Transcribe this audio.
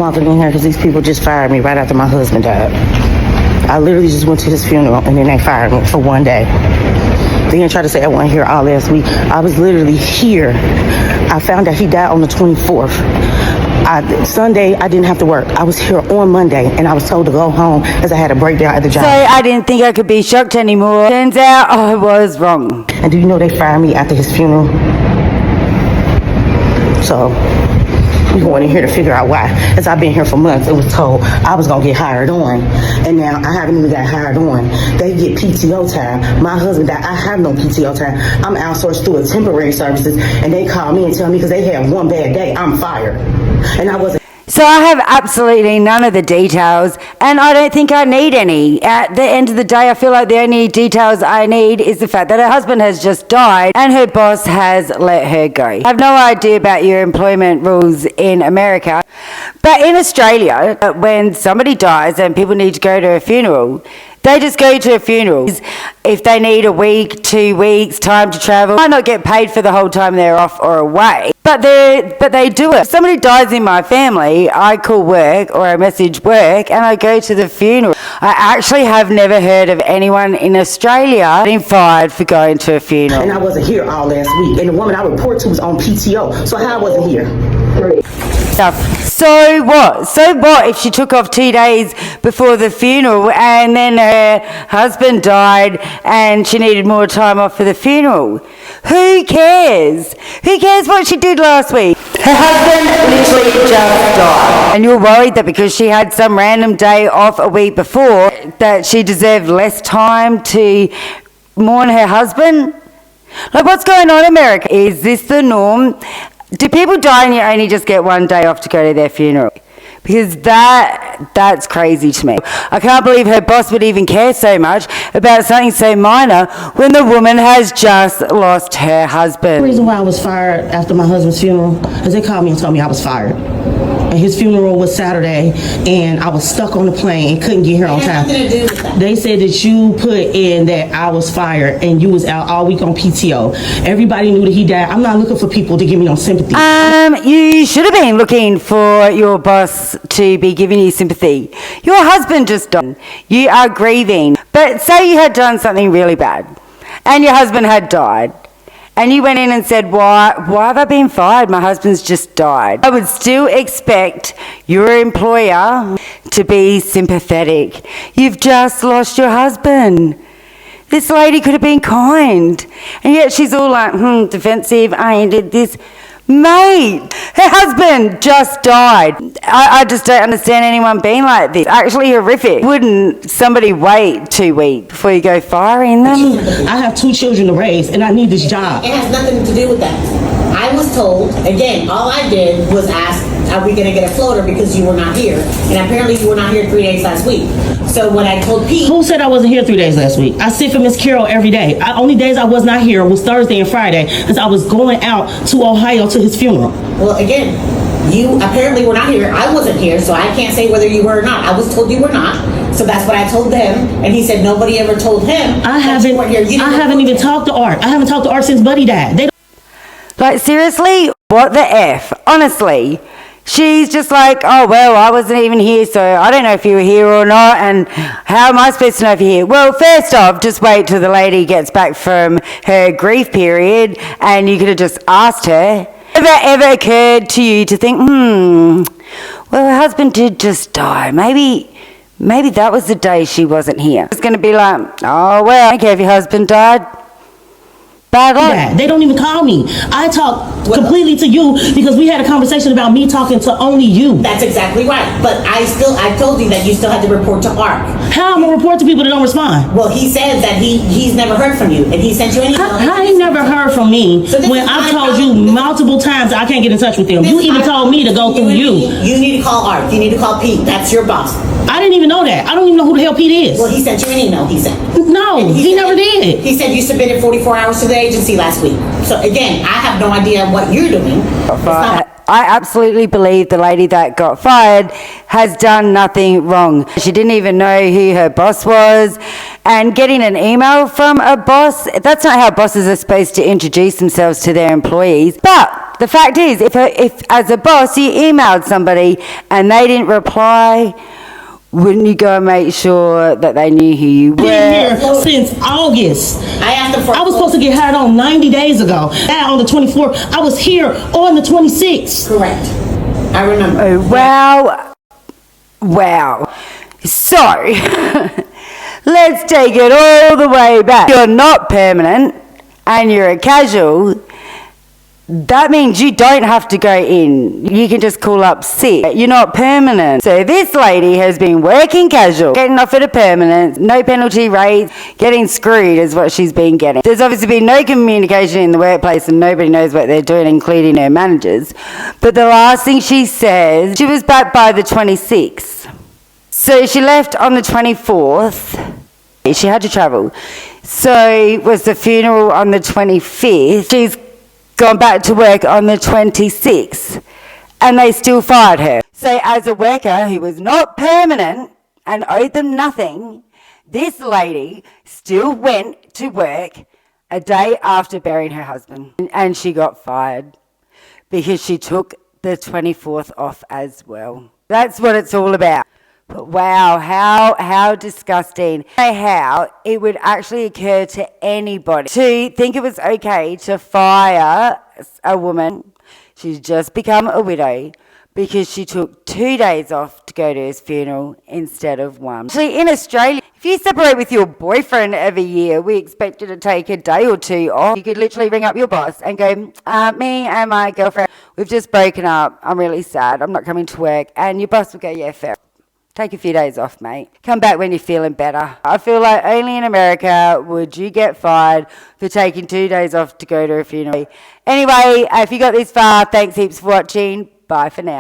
Walking in here because these people just fired me right after my husband died. I literally just went to his funeral and then they fired me for one day. They didn't try to say I wasn't here all last week. I was literally here. I found out he died on the 24th. Sunday, I didn't have to work. I was here on Monday, and I was told to go home as I had a breakdown at the job. So I didn't think I could be shocked anymore. Turns out I was wrong. And do you know they fired me after his funeral? So we going in here to figure out why. As I've been here for months, it was told I was going to get hired on. And now I haven't even got hired on. They get PTO time. My husband died. I have no PTO time. I'm outsourced through a temporary services. And they call me and tell me because they had one bad day, I'm fired. And I wasn't. So I have absolutely none of the details, and I don't think I need any. At the end of the day, I feel like the only details I need is the fact that her husband has just died and her boss has let her go. I have no idea about your employment rules in America, but in Australia, when somebody dies and people need to go to a funeral, they just go to a funeral. If they need a week, 2 weeks, time to travel, they might not get paid for the whole time they're off or away, but they do it. If somebody dies in my family, I call work or I message work and I go to the funeral. I actually have never heard of anyone in Australia being fired for going to a funeral. And I wasn't here all last week. And the woman I report to was on PTO. So how I wasn't here? So what? So what if she took off 2 days before the funeral and then her husband died and she needed more time off for the funeral? Who cares? Who cares what she did last week? Her husband literally just died. And you're worried that because she had some random day off a week before that she deserved less time to mourn her husband? Like, what's going on in America? Is this the norm? Do people die and you only just get one day off to go to their funeral? Because that's crazy to me. I can't believe her boss would even care so much about something so minor when the woman has just lost her husband. The reason why I was fired after my husband's funeral is they called me and told me I was fired. And his funeral was Saturday, and I was stuck on the plane and couldn't get here on time. They said that you put in that I was fired and you was out all week on PTO. Everybody knew that he died. I'm not looking for people to give me no sympathy. You should have been looking for your boss to be giving you sympathy. Your husband just died. You are grieving. But say you had done something really bad and your husband had died. And you went in and said, why have I been fired? My husband's just died. I would still expect your employer to be sympathetic. You've just lost your husband. This lady could have been kind. And yet she's all like, defensive, I did this. Mate, her husband just died. I just don't understand anyone being like this. Actually horrific. Wouldn't somebody wait 2 weeks before you go firing them? I have 2 children to raise and I need this job. It has nothing to do with that. I was told, again, all I did was ask, are we going to get a floater because you were not here? And apparently you were not here 3 days last week. So when I told Pete... Who said I wasn't here 3 days last week? I sit for Miss Carol every day. Only days I was not here was Thursday and Friday because I was going out to Ohio to his funeral. Well, again, you apparently were not here. I wasn't here, so I can't say whether you were or not. I was told you were not. So that's what I told them. And he said nobody ever told him I haven't even talked to Art. I haven't talked to Art since Buddy died. Like, seriously? What the F? Honestly. She's just like, oh, well, I wasn't even here, so I don't know if you were here or not, and how am I supposed to know if you're here? Well, first off, just wait till the lady gets back from her grief period, and you could have just asked her. Ever occurred to you to think, well, her husband did just die. Maybe that was the day she wasn't here. It's going to be like, oh, well, I don't care if your husband died. Bad luck. They don't even call me. I talk completely to you because we had a conversation about me talking to only you. That's exactly right. But I told you that you still had to report to ARC. How am I report to people that don't respond? Well, he says that he's never heard from you, and he sent you an email. How he never heard from me when I've told you multiple times I can't get in touch with him? You even told me to go through you. You need to call ARC. You need to call Pete. That's your boss. I didn't even know that. I don't even know who the hell Pete is. Well, he sent you an email, he said. No, he never did. He said you submitted 44 hours to the agency last week. So again, I have no idea what you're doing. I absolutely believe the lady that got fired has done nothing wrong. She didn't even know who her boss was. And getting an email from a boss, that's not how bosses are supposed to introduce themselves to their employees. But The fact is, if as a boss you emailed somebody and they didn't reply, wouldn't you go and make sure that they knew who you were? Been here since August. I asked them for. I was supposed to get hired on 90 days ago. Now on the 24th, I was here on the 26th. Correct. I remember. Oh, wow. So, let's take it all the way back. You're not permanent and you're a casual. That means you don't have to go in. You can just call up sick. You're not permanent. So this lady has been working casual, getting offered a permanent, no penalty rates, getting screwed is what she's been getting. There's obviously been no communication in the workplace and nobody knows what they're doing, including her managers. But the last thing she says, she was back by the 26th. So she left on the 24th. She had to travel. So was the funeral on the 25th. She's gone back to work on the 26th and they still fired her. So as a worker who was not permanent and owed them nothing, this lady still went to work a day after burying her husband and she got fired because she took the 24th off as well. That's what it's all about. But wow, how disgusting. How it would actually occur to anybody to think it was okay to fire a woman. She's just become a widow because she took 2 days off to go to his funeral instead of one. Actually, in Australia, if you separate with your boyfriend every year, we expect you to take a day or two off. You could literally ring up your boss and go, me and my girlfriend, we've just broken up. I'm really sad. I'm not coming to work. And your boss will go, yeah, fair. Take a few days off, mate. Come back when you're feeling better. I feel like only in America would you get fired for taking 2 days off to go to a funeral. Anyway, if you got this far, thanks heaps for watching. Bye for now.